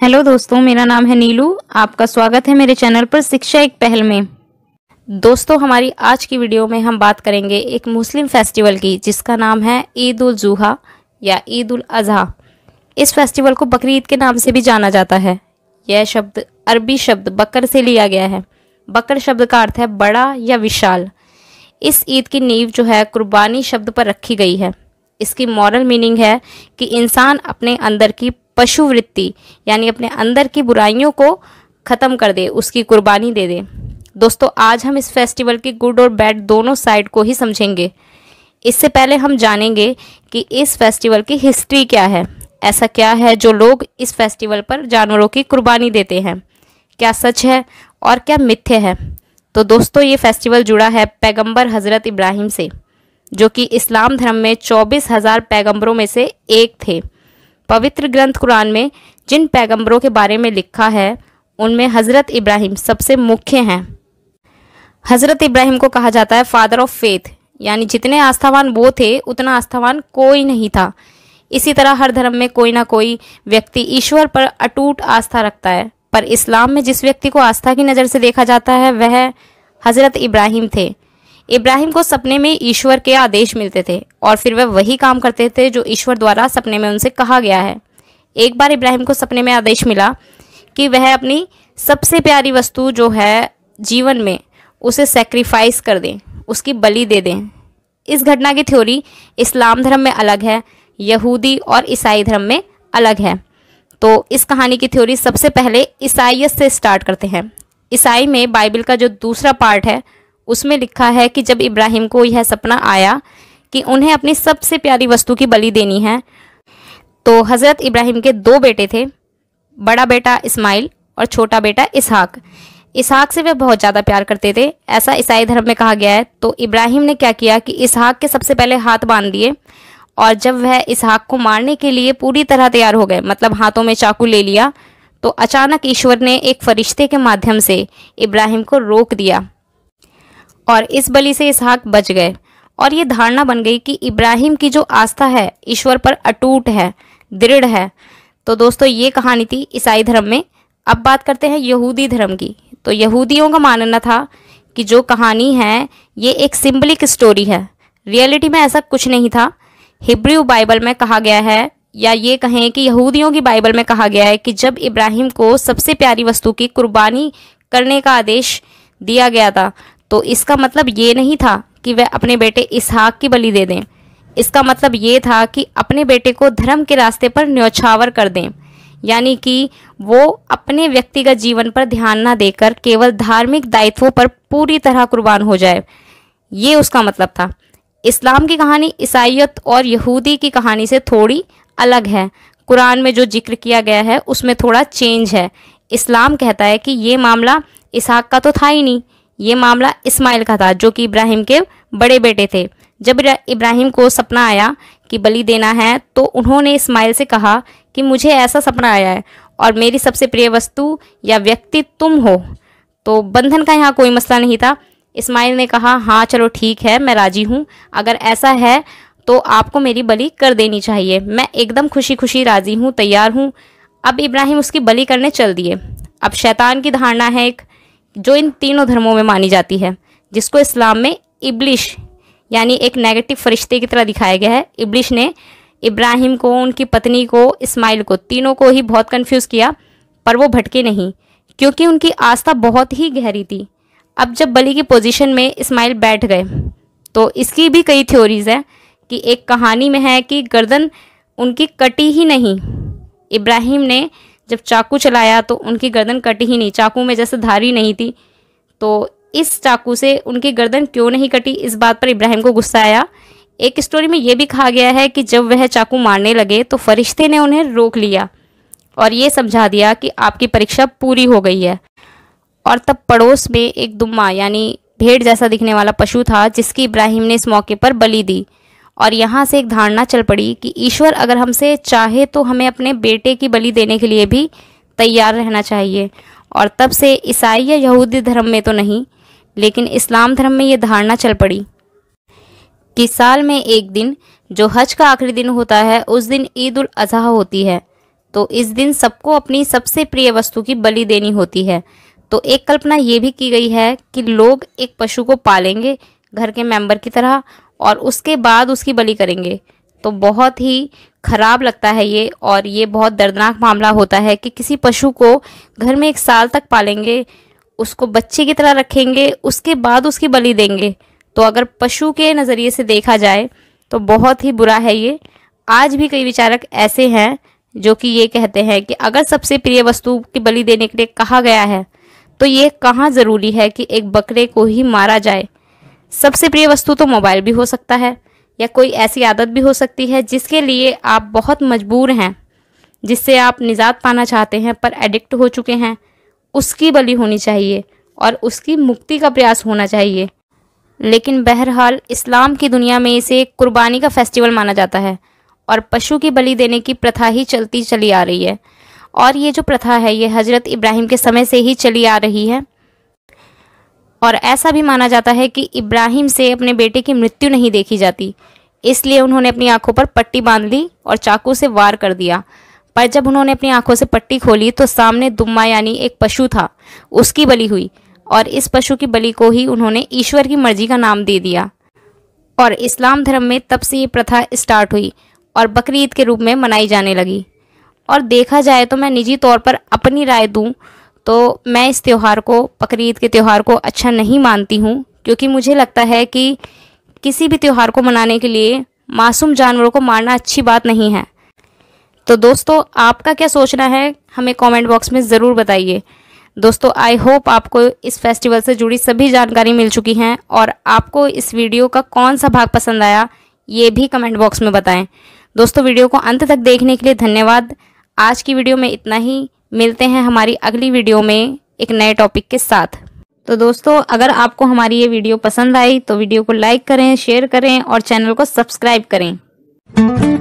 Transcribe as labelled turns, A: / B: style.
A: Hello दोस्तों, मेरा नाम है नीलू। आपका स्वागत है मेरे चैनल पर शिक्षा एक पहल में। दोस्तों, हमारी आज की वीडियो में हम बात करेंगे एक मुस्लिम फेस्टिवल की, जिसका नाम है ईद उल जुहा या ईद उल अजहा। इस फेस्टिवल को बकरीद के नाम से भी जाना जाता है। यह शब्द अरबी शब्द बकर से लिया गया है। बकर शब्द का अर्थ है बड़ा या विशाल। इस ईद की नींव जो है कुर्बानी शब्द पर रखी गई है। इसकी मॉरल मीनिंग है कि इंसान अपने अंदर की पशु वृत्ति यानी अपने अंदर की बुराइयों को ख़त्म कर दे, उसकी कुर्बानी दे दे। दोस्तों, आज हम इस फेस्टिवल की गुड और बैड दोनों साइड को ही समझेंगे। इससे पहले हम जानेंगे कि इस फेस्टिवल की हिस्ट्री क्या है। ऐसा क्या है जो लोग इस फेस्टिवल पर जानवरों की कुर्बानी देते हैं? क्या सच है और क्या मिथ्य है? तो दोस्तों, ये फेस्टिवल जुड़ा है पैगंबर हज़रत इब्राहिम से, जो कि इस्लाम धर्म में 24,000 पैगंबरों में से एक थे। पवित्र ग्रंथ कुरान में जिन पैगंबरों के बारे में लिखा है, उनमें हज़रत इब्राहिम सबसे मुख्य हैं। हज़रत इब्राहिम को कहा जाता है फादर ऑफ फेथ, यानी जितने आस्थावान वो थे उतना आस्थावान कोई नहीं था। इसी तरह हर धर्म में कोई ना कोई व्यक्ति ईश्वर पर अटूट आस्था रखता है, पर इस्लाम में जिस व्यक्ति को आस्था की नज़र से देखा जाता है वह हज़रत इब्राहिम थे। इब्राहिम को सपने में ईश्वर के आदेश मिलते थे और फिर वह वही काम करते थे जो ईश्वर द्वारा सपने में उनसे कहा गया है। एक बार इब्राहिम को सपने में आदेश मिला कि वह अपनी सबसे प्यारी वस्तु जो है जीवन में, उसे सेक्रीफाइस कर दें, उसकी बलि दे दें। इस घटना की थ्योरी इस्लाम धर्म में अलग है, यहूदी और ईसाई धर्म में अलग है। तो इस कहानी की थ्योरी सबसे पहले ईसाइयत से स्टार्ट करते हैं। ईसाई में बाइबल का जो दूसरा पार्ट है उसमें लिखा है कि जब इब्राहिम को यह सपना आया कि उन्हें अपनी सबसे प्यारी वस्तु की बलि देनी है, तो हज़रत इब्राहिम के दो बेटे थे, बड़ा बेटा इस्माइल और छोटा बेटा इसहाक। इसहाक से वे बहुत ज़्यादा प्यार करते थे, ऐसा ईसाई धर्म में कहा गया है। तो इब्राहिम ने क्या किया कि इसहाक के सबसे पहले हाथ बांध दिए, और जब वह इसहाक को मारने के लिए पूरी तरह तैयार हो गए, मतलब हाथों में चाकू ले लिया, तो अचानक ईश्वर ने एक फरिश्ते के माध्यम से इब्राहिम को रोक दिया और इस बलि से इसहाक बच गए। और ये धारणा बन गई कि इब्राहिम की जो आस्था है ईश्वर पर अटूट है, दृढ़ है। तो दोस्तों, ये कहानी थी ईसाई धर्म में। अब बात करते हैं यहूदी धर्म की। तो यहूदियों का मानना था कि जो कहानी है ये एक सिंबलिक स्टोरी है, रियलिटी में ऐसा कुछ नहीं था। हिब्रू बाइबल में कहा गया है, या ये कहें कि यहूदियों की बाइबल में कहा गया है कि जब इब्राहिम को सबसे प्यारी वस्तु की कुर्बानी करने का आदेश दिया गया था, तो इसका मतलब ये नहीं था कि वह अपने बेटे इसहाक की बलि दे दें। इसका मतलब ये था कि अपने बेटे को धर्म के रास्ते पर न्यौछावर कर दें, यानी कि वो अपने व्यक्तिगत जीवन पर ध्यान ना देकर केवल धार्मिक दायित्वों पर पूरी तरह कुर्बान हो जाए। ये उसका मतलब था। इस्लाम की कहानी ईसाइयत और यहूदी की कहानी से थोड़ी अलग है। कुरान में जो जिक्र किया गया है उसमें थोड़ा चेंज है। इस्लाम कहता है कि ये मामला इसहाक का तो था ही नहीं, ये मामला इस्माइल का था, जो कि इब्राहिम के बड़े बेटे थे। जब इब्राहिम को सपना आया कि बलि देना है, तो उन्होंने इस्माइल से कहा कि मुझे ऐसा सपना आया है और मेरी सबसे प्रिय वस्तु या व्यक्ति तुम हो। तो बंधन का यहाँ कोई मसला नहीं था। इस्माइल ने कहा, हाँ चलो ठीक है, मैं राजी हूँ, अगर ऐसा है तो आपको मेरी बलि कर देनी चाहिए, मैं एकदम खुशी खुशी राजी हूँ, तैयार हूँ। अब इब्राहिम उसकी बलि करने चल दिए। अब शैतान की धारणा है एक, जो इन तीनों धर्मों में मानी जाती है, जिसको इस्लाम में इब्लिश यानी एक नेगेटिव फरिश्ते की तरह दिखाया गया है। इब्लिश ने इब्राहिम को, उनकी पत्नी को, इस्माइल को, तीनों को ही बहुत कंफ्यूज किया, पर वो भटके नहीं, क्योंकि उनकी आस्था बहुत ही गहरी थी। अब जब बलि की पोजीशन में इस्माइल बैठ गए, तो इसकी भी कई थ्योरीज है कि एक कहानी में है कि गर्दन उनकी कटी ही नहीं। इब्राहिम ने जब चाकू चलाया तो उनकी गर्दन कटी ही नहीं, चाकू में जैसे धारी नहीं थी। तो इस चाकू से उनकी गर्दन क्यों नहीं कटी, इस बात पर इब्राहिम को गुस्सा आया। एक स्टोरी में यह भी कहा गया है कि जब वह चाकू मारने लगे तो फरिश्ते ने उन्हें रोक लिया और ये समझा दिया कि आपकी परीक्षा पूरी हो गई है। और तब पड़ोस में एक दुम्मा यानी भेड़ जैसा दिखने वाला पशु था, जिसकी इब्राहिम ने इस मौके पर बलि दी। और यहाँ से एक धारणा चल पड़ी कि ईश्वर अगर हमसे चाहे तो हमें अपने बेटे की बलि देने के लिए भी तैयार रहना चाहिए। और तब से ईसाई या यहूदी धर्म में तो नहीं, लेकिन इस्लाम धर्म में ये धारणा चल पड़ी कि साल में एक दिन, जो हज का आखिरी दिन होता है, उस दिन ईद उल अजहा होती है। तो इस दिन सबको अपनी सबसे प्रिय वस्तु की बलि देनी होती है। तो एक कल्पना ये भी की गई है कि लोग एक पशु को पालेंगे घर के मेंबर की तरह और उसके बाद उसकी बलि करेंगे। तो बहुत ही खराब लगता है ये, और ये बहुत दर्दनाक मामला होता है कि किसी पशु को घर में 1 साल तक पालेंगे, उसको बच्चे की तरह रखेंगे, उसके बाद उसकी बलि देंगे। तो अगर पशु के नज़रिए से देखा जाए तो बहुत ही बुरा है ये। आज भी कई विचारक ऐसे हैं जो कि ये कहते हैं कि अगर सबसे प्रिय वस्तु की बलि देने के लिए कहा गया है तो ये कहाँ ज़रूरी है कि एक बकरे को ही मारा जाए। सबसे प्रिय वस्तु तो मोबाइल भी हो सकता है, या कोई ऐसी आदत भी हो सकती है जिसके लिए आप बहुत मजबूर हैं, जिससे आप निजात पाना चाहते हैं पर एडिक्ट हो चुके हैं। उसकी बलि होनी चाहिए और उसकी मुक्ति का प्रयास होना चाहिए। लेकिन बहरहाल इस्लाम की दुनिया में इसे एक कुर्बानी का फेस्टिवल माना जाता है और पशु की बलि देने की प्रथा ही चलती चली आ रही है। और ये जो प्रथा है ये हजरत इब्राहिम के समय से ही चली आ रही है। और ऐसा भी माना जाता है कि इब्राहिम से अपने बेटे की मृत्यु नहीं देखी जाती, इसलिए उन्होंने अपनी आंखों पर पट्टी बांध ली और चाकू से वार कर दिया। पर जब उन्होंने अपनी आंखों से पट्टी खोली तो सामने दुम्मा यानी एक पशु था, उसकी बलि हुई और इस पशु की बलि को ही उन्होंने ईश्वर की मर्जी का नाम दे दिया। और इस्लाम धर्म में तब से ये प्रथा स्टार्ट हुई और बकरी ईद के रूप में मनाई जाने लगी। और देखा जाए तो मैं निजी तौर पर अपनी राय दूं तो मैं इस त्यौहार को, बकरी ईद के त्यौहार को अच्छा नहीं मानती हूं, क्योंकि मुझे लगता है कि किसी भी त्यौहार को मनाने के लिए मासूम जानवरों को मारना अच्छी बात नहीं है। तो दोस्तों, आपका क्या सोचना है हमें कमेंट बॉक्स में ज़रूर बताइए। दोस्तों, आई होप आपको इस फेस्टिवल से जुड़ी सभी जानकारी मिल चुकी हैं, और आपको इस वीडियो का कौन सा भाग पसंद आया ये भी कमेंट बॉक्स में बताएं। दोस्तों, वीडियो को अंत तक देखने के लिए धन्यवाद। आज की वीडियो में इतना ही। मिलते हैं हमारी अगली वीडियो में एक नए टॉपिक के साथ। तो दोस्तों, अगर आपको हमारी ये वीडियो पसंद आई तो वीडियो को लाइक करें, शेयर करें और चैनल को सब्सक्राइब करें।